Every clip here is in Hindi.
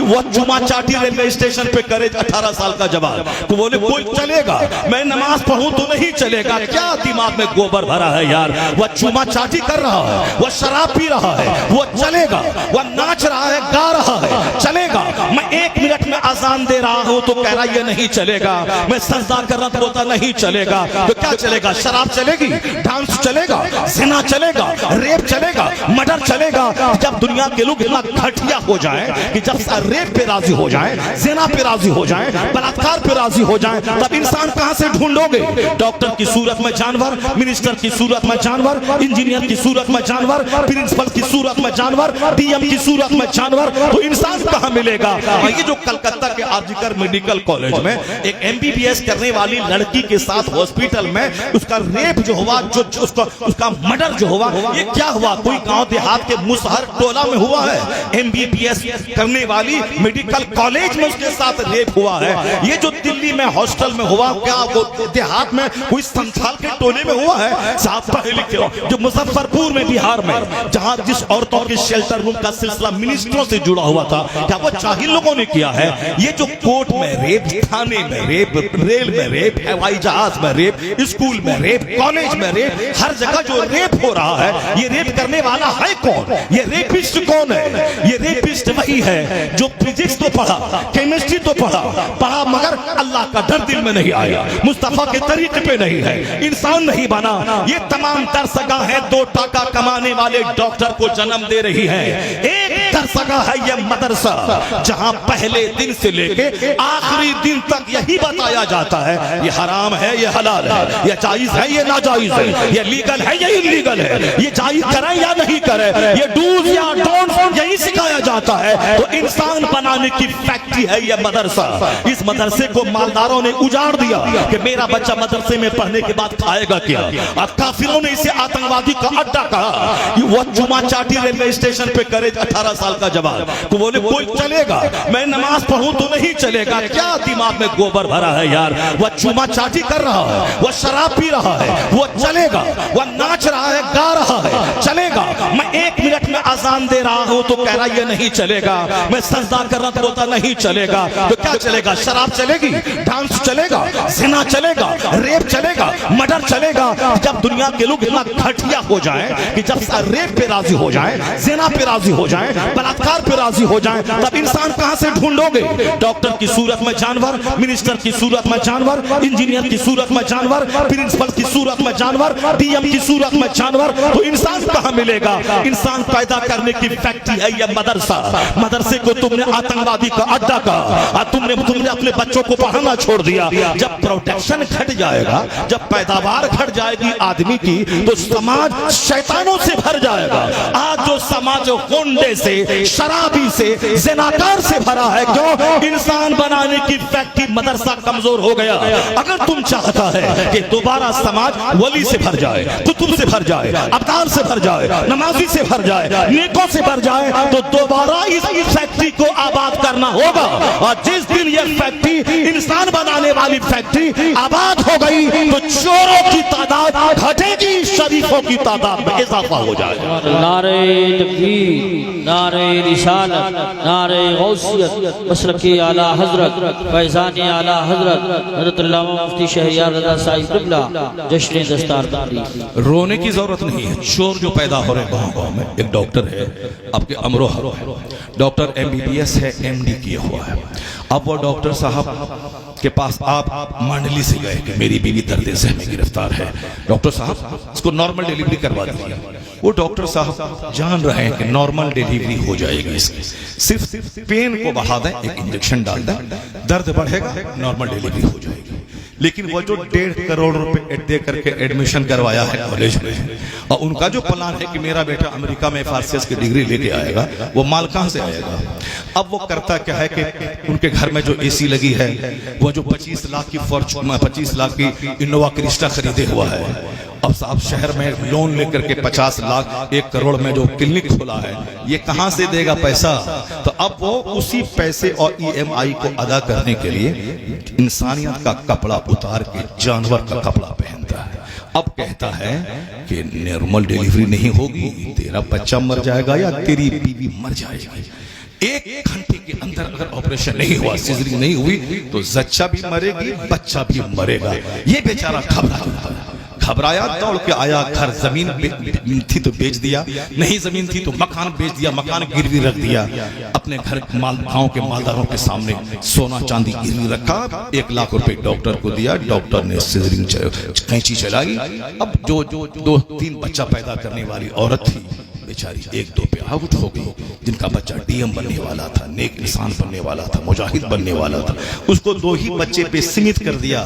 वो चुमा चाटी रेलवे स्टेशन पे करे 18 साल का जवान तो बोले कोई चलेगा, मैं नमाज पढ़ूं तो नहीं चलेगा। क्या दिमाग में गोबर भरा है यार। वह चुमा चाटी कर रहा है, वह शराब पी रहा है, वो चलेगा। वह नाच रहा है, गा रहा है, चलेगा। मैं 1 मिनट में अजान दे रहा हूं तो कह रहा ये नहीं चलेगा। मैं सजदा कर रहा तो बोलता नहीं चलेगा। तो क्या चलेगा? शराब चलेगी, डांस चलेगा, ज़िना चलेगा, रेप चलेगा, मर्डर चलेगा। जब दुनिया के लोग इतना घटिया हो जाएं कि जब रेप पे राजी हो जाएं, ज़िना पे राजी हो जाएं, बलात्कार पे राजी हो जाएं, तब इंसान कहां से ढूंढोगे? डॉक्टर की सूरत में जानवर, मिनिस्टर की सूरत में जानवर, इंजीनियर की सूरत में जानवर, प्रिंसिपल की सूरत में जानवर, डीएम की सूरत में जानवर, तो इंसान कहां मिलेगा? ये जो कलकत्ता के आरजीकर मेडिकल कॉलेज में एक एमबीबीएस करने वाली लड़की के साथ हॉस्पिटल में उसका रेप जो हुआ, जो उसका मर्डर जो हुआ, ये क्या हुआ? कोई गांव देहात के मुसहर टोला में हुआ है। एमबीबीएस करने वाली मेडिकल कॉलेज में उसके साथ रेप हुआ है। ये जो दिल्ली में हॉस्टल में हुआ, क्या वो देहात में कोई संथाल के टोले में हुआ है? साहब पढ़े लिखे हो। जो मुजफ्फरपुर में बिहार में जहां जिस औरतों के शेल्टर रूम का सिलसिला मिनिस्टरों से जुड़ा हुआ था, क्या वो जाहिल लोगों ने किया है? ये जो कोर्ट में रेप, थाने में रेप, रेल में रेप, हवाई जहाज में रेप, स्कूल में रेप, कॉलेज में रेप, हर जगह जो रेप हो रहा है, ये रेप करने वाला है कौन? ये रेपिस्ट कौन है? ये रेपिस्ट वही है जो फिजिक्स तो पढ़ा, केमिस्ट्री तो पढ़ा मगर अल्लाह का डर दिल में नहीं आया, मुस्तफा के तरीके पे नहीं है, इंसान नहीं बना। ये तमाम दरसगाह है 2 टाका कमाने वाले डॉक्टर को जन्म दे रही है। एक दरसगाह है ये मदरसा जहां पहले दिन से लेके आखिरी दिन तक यही बताया जाता है ये हराम है, ये हलाल है, ये जायज है, ये नाजायज है, ये लीगल है, ये इलीगल है, ये जायज करें या नहीं करें, ये डूज या डोंट यही सिखाया जाता है। तो इंसान बनाने की फैक्ट्री है ये मदरसा। इस मदरसे को मालदारों ने उजाड़ दिया कि मेरा बच्चा मदरसे में पढ़ने के बाद खाएगा क्या। अब काफिरों ने इसे आतंकवादी का अड्डा कहा। वो चुमा चाटी रेलवे स्टेशन पे करे 18 साल का जवान तो बोले कोई चलेगा, मैं नमाज पढ़ूं तो नहीं चलेगा। क्या दिमाग में गोबर भरा है यार। वह चुमा चाटी कर रहा है, वह शराब पी रहा है, वो चलेगा। वह नाच रहा है, गा रहा है, चलेगा। मैं 1 मिनट में अजान दे रहा हूं तो कह रहा ये नहीं चलेगा। मैं सजदा कर रहा तो बोलता नहीं चलेगा। तो क्या चलेगा? शराब चलेगी, डांस चलेगा, ज़िना चलेगा, रेप चलेगा, मर्डर चलेगा। जब दुनिया के लोग इतना घटिया हो जाएं कि जब रेप पे राजी हो जाएं, ज़िना पे राजी हो जाएं, बलात्कार पे राजी हो जाएं, तब इंसान कहां से ढूंढोगे? डॉक्टर की सूरत में जानवर, मिनिस्टर की सूरत में जानवर, इंजीनियर की सूरत में जानवर, प्रिंसिपल की सूरत में जानवर, डीएम की सूरत में जानवर, तो इंसान कहां मिलेगा? इंसान पैदा करने की फैक्ट्री है यह मदरसा। मदरसे को तुमने आतंकवादी का अड्डा कहा, तुमने अपने बच्चों को पढ़ाना छोड़ दिया। जब प्रोटेक्शन घट जाएगा, जब पैदावार घट जाएगी आदमी की, तो समाज शैतानों से भर जाएगा। आज जो समाज गुंडे से, शराबी से, ज़िनाकार से भरा है, क्यों? इंसान बनाने की फैक्ट्री मदरसा कमजोर हो गया। अगर तुम चाहता है कि दोबारा समाज वली से भर जाए, कुतुब से भर जाए, अब्दाल से भर जाए, नमाजी से भर जाए, नेकों से भर जाए, तो दोबारा इस फैक्ट्री को आबाद करना होगा। और जिस दिन यह फैक्ट्री, इंसान बनाने वाली फैक्ट्री आबाद हो गई, तो चोरों की तादाद घटेगी, शरीफों की तादाद में इजाफा हो जाएगा। नारे तकबीर, नारे रिसालत, नारे गौसियत, मसलकी आला हजरत, फैज़ानी आला हजरत, हज़रत अल्लामा मुफ्ती शहरियार रज़ा साहिब क़िबला, जश्न दस्तारदारी। रोने की जरूरत नहीं है। चोर जो पैदा हो रहे गाँव गाँव में, एक डॉक्टर है आपके अमरोहा, डॉक्टर एमबीबीएस है, एमडी किया हुआ है। अब वो डॉक्टर साहब के पास आप मंडली से गए कि मेरी बीवी दर्द से हमें गिरफ्तार है, डॉक्टर साहब इसको नॉर्मल डिलीवरी करवा दीजिए। वो डॉक्टर साहब जान रहे हैं कि नॉर्मल डिलीवरी हो जाएगी, इसकी सिर्फ पेन को बढ़ा दें, एक इंजेक्शन डाल दें, दर्द बढ़ेगा, नॉर्मल डिलीवरी हो जाएगी। लेकिन वो जो 1.5 करोड़ रुपए दे करके एडमिशन करवाया है कॉलेज में, और उनका जो प्लान है कि मेरा बेटा अमेरिका में फार्सियस की डिग्री लेके आएगा, वो माल कहां से आएगा? अब वो करता क्या है कि उनके घर में जो एसी लगी है, वो जो 25 लाख की फॉर्च्यूनर, 25 लाख की इनोवा क्रिस्टा खरीदे हुआ है, अब साहब शहर में लोन लेकर के 50 लाख 1 करोड़ में जो क्लिनिक खोला है, ये कहां से देगा पैसा? तो अब वो उसी पैसे और ईएमआई को अदा करने के लिए इंसानियत का कपड़ा उतार के जानवर का कपड़ा पहनता है। अब कहता है कि नॉर्मल डिलीवरी नहीं होगी, तेरा बच्चा मर जाएगा या तेरी बीवी मर जाएगी। 1 घंटे के अंदर अंदर अगर ऑपरेशन नहीं हुआ, सिजरिंग नहीं हुई, तो जच्चा भी मरेगी, बच्चा भी मरेगा। ये बेचारा घबराया, दौड़ के आया घर। जमीन थी तो बेच दिया, नहीं जमीन थी तो मकान बेच दिया, मकान गिरवी रख दिया। अपने घर गांव के मालदारों के सामने सोना चांदी गिरवी रखा। 1 लाख रुपए डॉक्टर को दिया, डॉक्टर ने सिजरिंग कैंची चलाई। अब जो 2-3 बच्चा पैदा करने वाली औरत थी बेचारी 1-2 पे आउट हो गई। जिनका बच्चा डीएम बनने वाला था, नेक इंसान बनने वाला था, मुजाहिद बनने वाला था, उसको 2 ही बच्चे पे सीमित कर दिया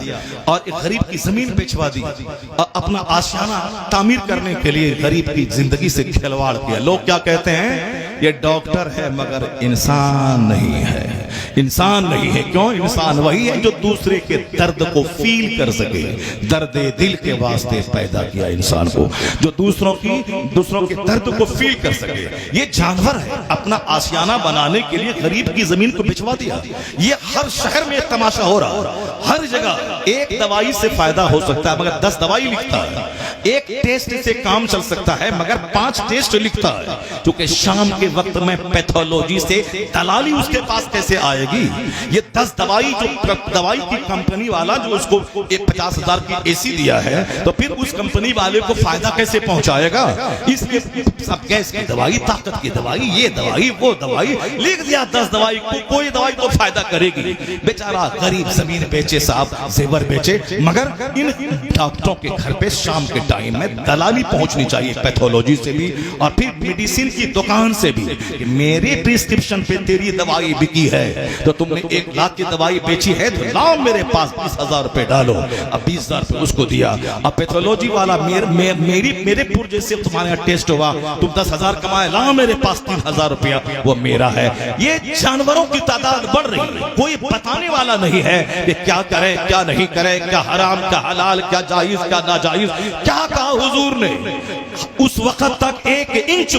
और एक गरीब की जमीन बेचवा दी और अपना आशियाना तामीर करने के लिए गरीब की जिंदगी से खिलवाड़ किया। लोग क्या कहते हैं, ये डॉक्टर है मगर इंसान नहीं है। इंसान नहीं है, क्यों? इंसान वही है जो दूसरे के दर्द को फील कर सके। दर्द दिल के वास्ते पैदा किया इंसान को, जो दूसरों के दर्द को फील कर सके। ये जानवर है, अपना आशियाना बनाने के लिए गरीब की जमीन को बिचवा दिया। ये हर शहर में तमाशा हो रहा है, हर जगह। एक दवाई से फायदा हो सकता है मगर 10 दवाई लिखता है। एक टेस्ट से काम चल सकता है मगर 5 टेस्ट लिखता है। क्योंकि शाम के वक्त में पैथोलॉजी से दलाली उसके पास कैसे आएगी? ये 10 दवाई, जो दवाई की कंपनी वाला जो उसको 50,000 की एसी दिया है, तो फिर उस कंपनी वाले को फायदा कैसे पहुंचाएगा? इसलिए सब गैस की दवाई, ताकत की दवाई, ये दवाई, वो दवाई लिख दिया। 10 दवाई को, कोई दवाई तो फायदा करेगी। बेचारा गरीब जमीन बेचे साहब, जेवर बेचे, मगर इन डॉक्टरों के घर पे शाम के टाइम में दलाली पहुंचनी चाहिए, पैथोलॉजी से भी और फिर मेडिसिन की दुकान से भी। मेरे प्रिस्क्रिप्शन पे तेरी दवाई बिकी है, तो तुमने 1 लाख की दवाई बेची है, तो लाओ मेरे पास 20,000 रुपए डालो। अब 20,000 रुपए उसको दिया। अब पैथोलॉजी वाला मेरे पुर्जे से तुम्हारे यहाँ टेस्ट हुआ, तुम 10,000 कमाए, लाओ मेरे पास 3,000 रुपया, वो मेरा है। ये जानवरों की तादाद बढ़ रही है, कोई बताने वाला नहीं है कि क्या करे क्या नहीं करे, क्या हराम क्या हलाल, क्या जायज क्या नाजायज। क्या कहा हुजूर ने? उस वक्त तक 1 इंच